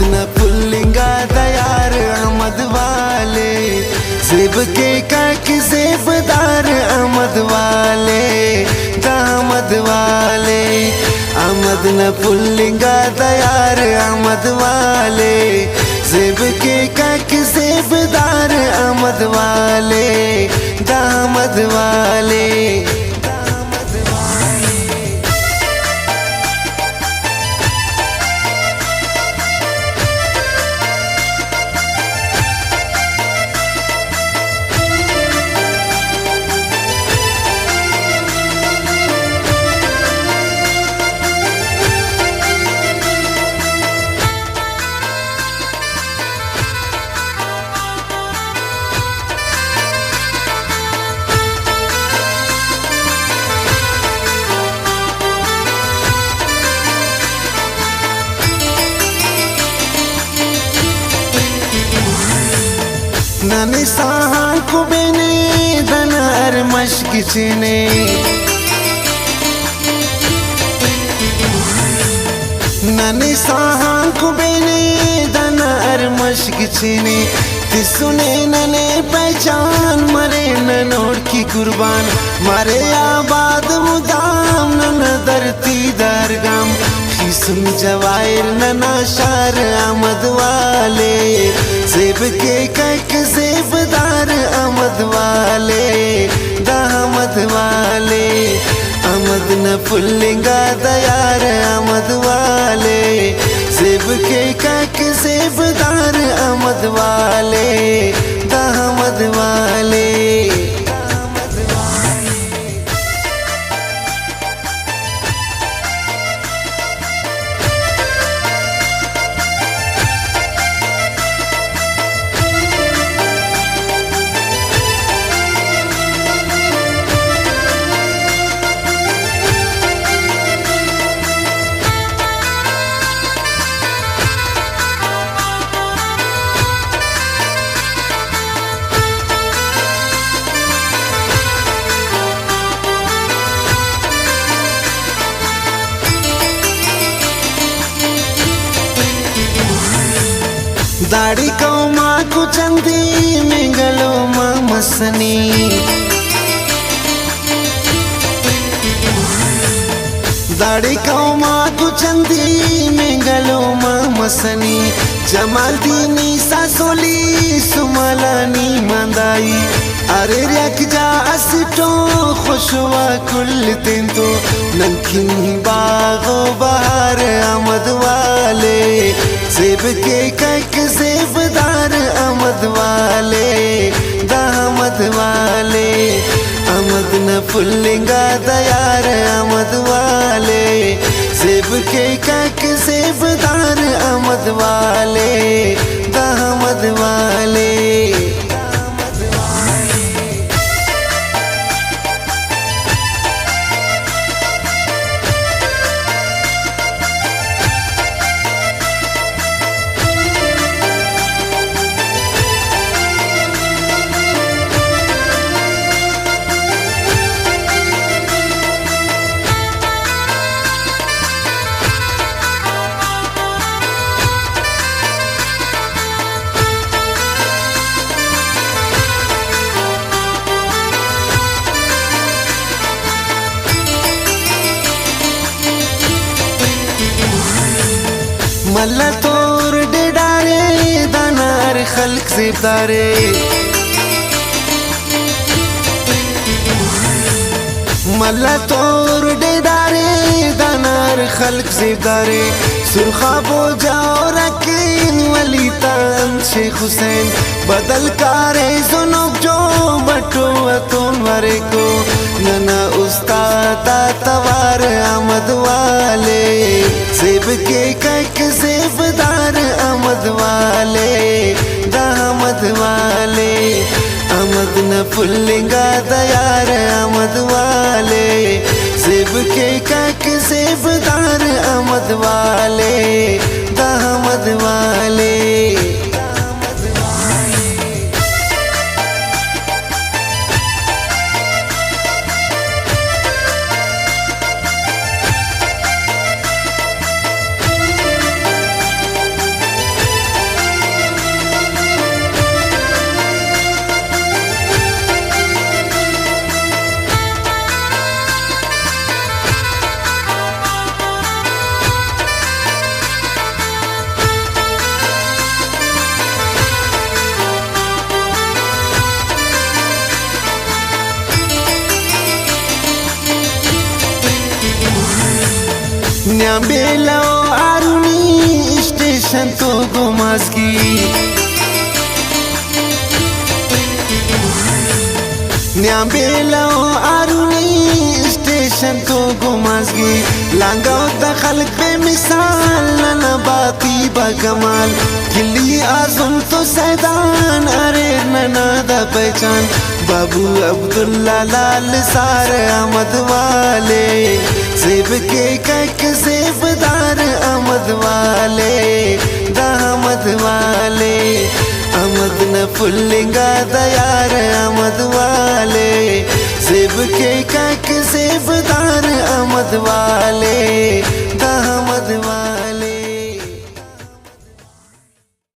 न पुल्लिंगा दयार अहमद वाले, सेब के काक सेबदार अहमद वाले, दामद वाले। अहमद न पुल्लिंगा दयार अहमद वाले, सेब के काक सेबदार अहमद वाले, दामद वाले। नने साहां कुबेने दनार मशकिचने, नने साहां कुबेने दनार मशकिचने। तिसुने नने पहचान मरे ननोड़ की कुर्बान, मारे आबाद मुदाम नन धरती दरगम। खिसुन जवायर नना शार अहमद वाले, सेब के काक सेबदार अहमद वाले, दामद वाले। अहमद न पुल्लिंगा दयार अहमद वाले, सेब के काक सेबदार अहमद वाले, दामद वाले। दाढ़ी को माँ को चंदी मिंगलो माँ मसनी, दाढ़ी को माँ को चंदी मिंगलो माँ मसनी। जमाल दीनी सासोली सुमलानी मंदाई, अरे रख जा असटो खुशवा कुल दिन तो। नंखिन बागो बहार अहमद वाले, सेब के काक सेबदार अहमद वाले, दामद वाले। अहमद न पुल्लिंगा दयार अहमद वाले, सेब के काक सेबदार अहमद वाले, दामद वाले। मल्ला तोर डेडारे दानार खल्क सेबदारे, मल्ला तोर डेडारे दानार खल्क सेबदारे। सुरखा बो जाओ रकीन वली तान शेख हुसैन, बदल कारे जुनूब जो बटो अतुन वरे को। नना उस्ताद तवार अहमद वाले, सेब के काक सेबदार अहमद वाले, दामद वाले। अहमद न पुल्लिंगा दयार अहमद वाले, सेब के काक सेबदार अहमद वाले, दामद वाले। न्याम्बेलो आरुनी स्टेशन तो गुमासगी न्याम्बेलो आरुनी स्टेशन तो गुमासगी लांगाओ दा खल्क पे मिसाल नना बाती बकमाल किली आज़म तो सैदान अरे नना दा पहचान बाबू अब्दुल्ला लाल सार अहमद वाले सेब के कक सेबदार अहमद वाले दामद वाले अहमद न फुल्लिंगा दयार अहमद वाले सेब के कक सेबदार अहमद वाले